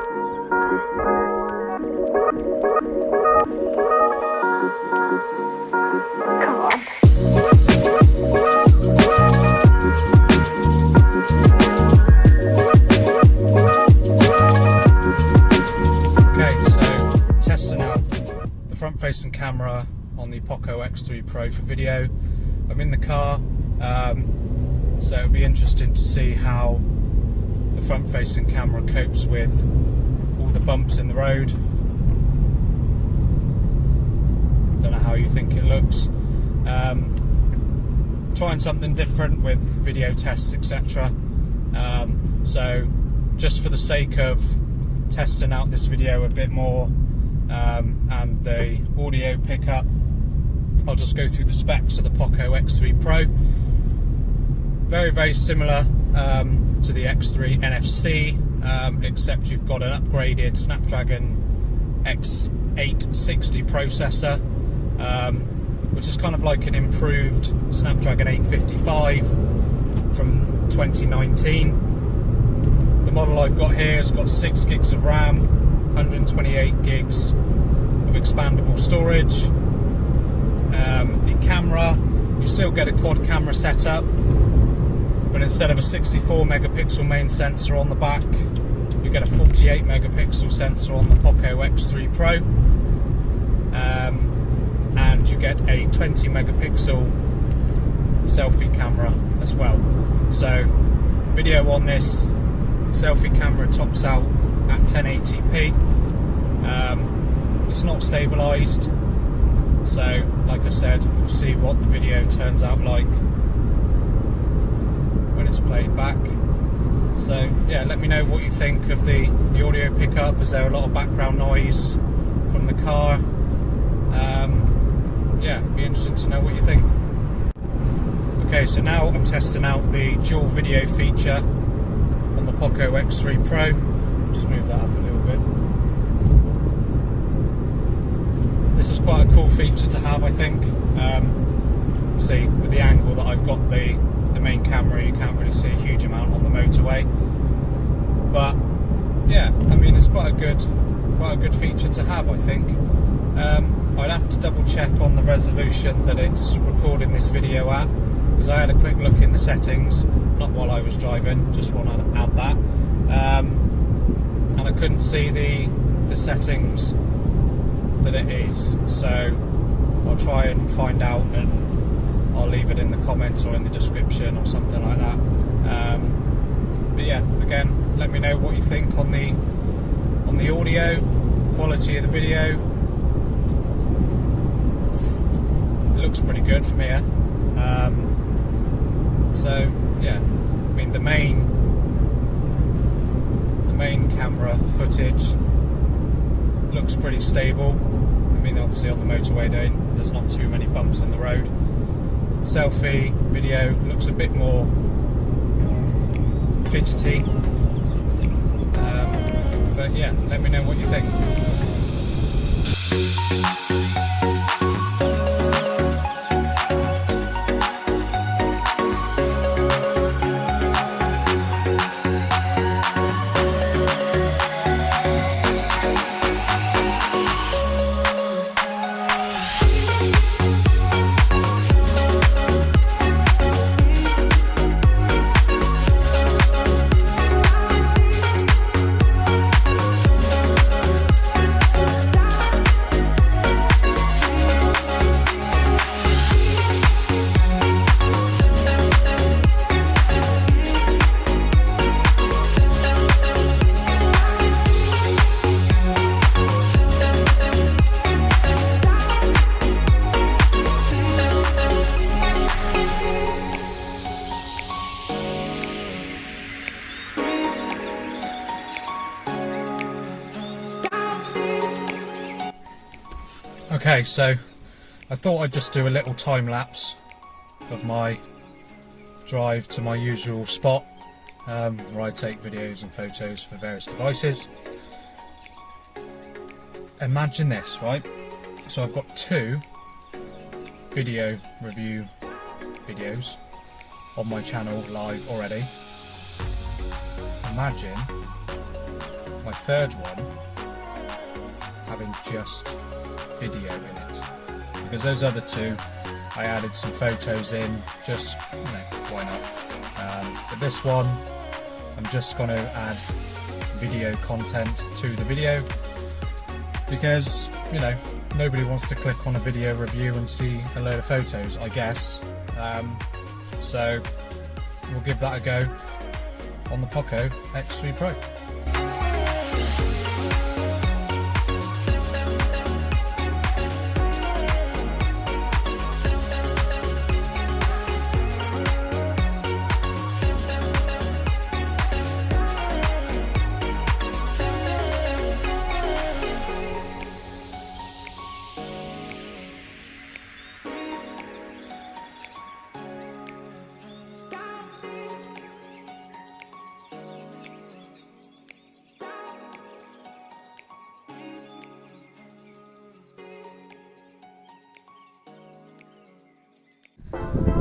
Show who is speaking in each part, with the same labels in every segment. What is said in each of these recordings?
Speaker 1: Come on.
Speaker 2: Testing out the front-facing camera on the POCO X3 Pro for video. I'm in the car, so it'll be interesting to see how the front-facing camera copes with all the bumps in the road. Don't know how you think it looks. Trying something different with video tests, etc. So just for the sake of testing out this video a bit more, and the audio pickup, I'll just go through the specs of the POCO X3 Pro. Very similar to the X3 NFC, except you've got an upgraded Snapdragon X860 processor, which is kind of like an improved Snapdragon 855 from 2019. The model I've got here has got 6 gigs of RAM, 128 gigs of expandable storage. The camera, you still get a quad camera setup, but instead of a 64 megapixel main sensor on the back, you get a 48 megapixel sensor on the POCO X3 Pro, and you get a 20 megapixel selfie camera as well. So video on this selfie camera tops out at 1080p. It's not stabilized, so like I said, we'll see what the video turns out like when it's played back. So yeah, let me know what you think of the audio pickup. Is there a lot of background noise from the car? Yeah, be interesting to know what you think. Okay, so now I'm testing out the dual video feature on the POCO X3 Pro. Just move that up a little bit. This is quite a cool feature to have, I think. See, with the angle that I've got the main camera, you can't really see a huge amount on the motorway. But yeah, I mean, it's quite a good feature to have, I think. I'd have to double check on the resolution that it's recording this video at, because I had a quick look in the settings, not while I was driving, just want to add that. And I couldn't see the settings that it is, so I'll try and find out, and I'll leave it in the comments or in the description or something like that. But yeah, again, let me know what you think on the audio quality of the video. It looks pretty good from here. So yeah, I mean, the main camera footage looks pretty stable. I mean, obviously on the motorway there's not too many bumps in the road. Selfie video looks a bit more fidgety, but yeah, let me know what you think. Okay, so I thought I'd just do a little time lapse of my drive to my usual spot, where I take videos and photos for various devices. Imagine this, right? So I've got 2 video review videos on my channel live already. Imagine my third one having just video in it, because those other two I added some photos in, just, why not. But this one I'm just going to add video content to the video, because nobody wants to click on a video review and see a load of photos, I guess. So we'll give that a go on the POCO X3 Pro.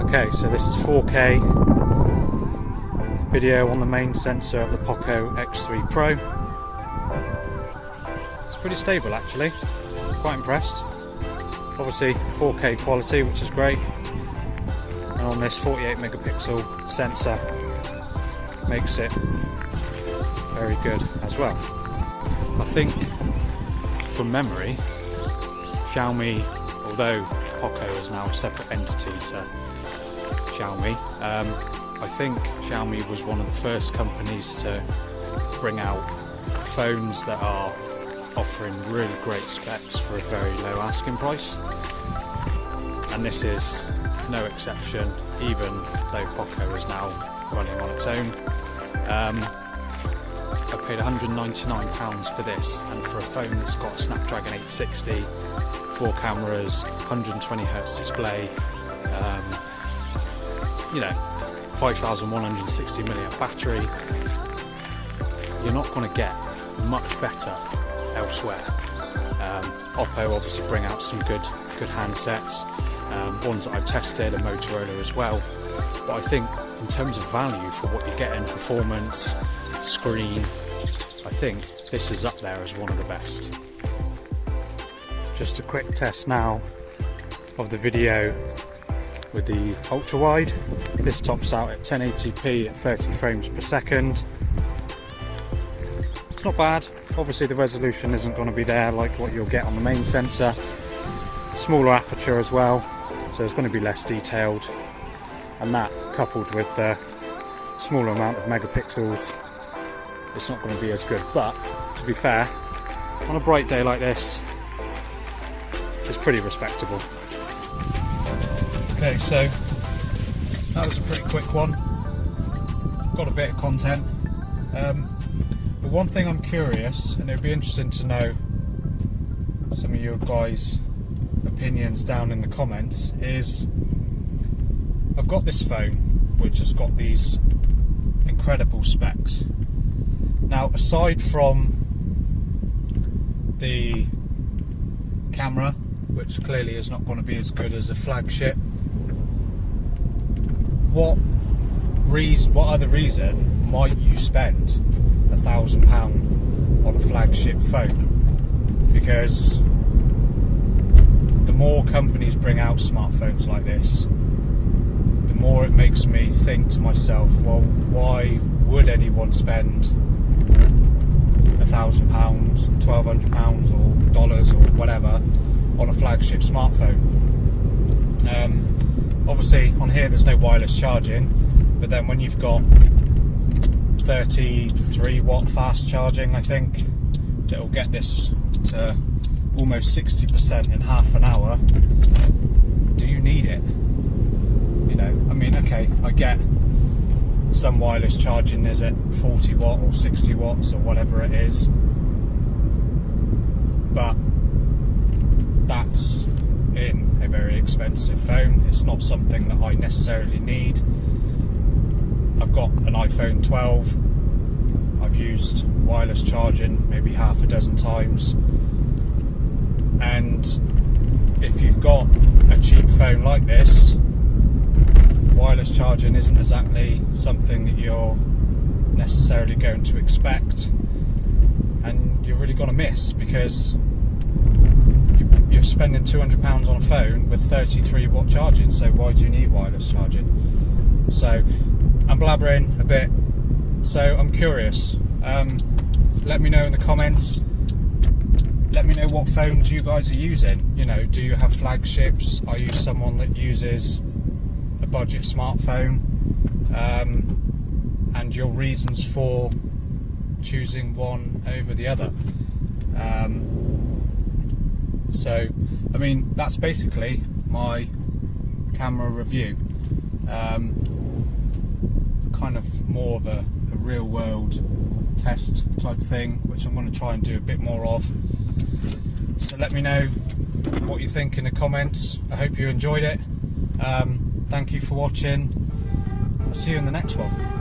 Speaker 2: Okay, so this is 4K video on the main sensor of the POCO X3 Pro. It's pretty stable actually, quite impressed. Obviously 4K quality, which is great, and on this 48 megapixel sensor makes it very good as well. I think from memory, Xiaomi, although POCO is now a separate entity to Xiaomi, I think Xiaomi was one of the first companies to bring out phones that are offering really great specs for a very low asking price, and this is no exception, even though POCO is now running on its own. I paid £199 for this, and for a phone that's got a Snapdragon 860, 4 cameras, 120Hz display, 5160 milliamp battery, you're not going to get much better elsewhere. Oppo obviously bring out some good handsets, ones that I've tested, and Motorola as well, but I think in terms of value for what you get in performance, screen, I think this is up there as one of the best. Just a quick test now of the video with the ultra wide. This tops out at 1080p at 30 frames per second. It's not bad. Obviously the resolution isn't going to be there like what you'll get on the main sensor. Smaller aperture as well, so it's going to be less detailed, and that coupled with the smaller amount of megapixels, it's not going to be as good. But to be fair, on a bright day like this, it's pretty respectable. Okay, so that was a pretty quick one. Got a bit of content. But one thing I'm curious, and it'd be interesting to know some of your guys' opinions down in the comments, is I've got this phone which has got these incredible specs. Now, aside from the camera, which clearly is not going to be as good as a flagship, what other reason might you spend £1,000 on a flagship phone? Because the more companies bring out smartphones like this, the more it makes me think to myself, well, why would anyone spend £1,000, £1,200 or dollars or whatever on a flagship smartphone? Obviously on here there's no wireless charging, but then when you've got 33 watt fast charging, I think it'll get this to almost 60% in half an hour. Do you need it? I mean, okay, I get some wireless charging is at 40 watt or 60 watts or whatever it is, but that's in a very expensive phone. It's not something that I necessarily need. I've got an iPhone 12. I've used wireless charging maybe half a dozen times, and if you've got a cheap phone like this, wireless charging isn't exactly something that you're necessarily going to expect. and you're really going to miss, because you're spending £200 on a phone with 33 watt charging. So why do you need wireless charging? So I'm blabbering a bit, so I'm curious. Let me know in the comments. Let me know what phones you guys are using. You know, do you have flagships? Are you someone that uses a budget smartphone? And your reasons for choosing one over the other. So, I mean, that's basically my camera review. Kind of more of a real world test type thing, which I'm going to try and do a bit more of. So let me know what you think in the comments. I hope you enjoyed it. Thank you for watching. I'll see you in the next one.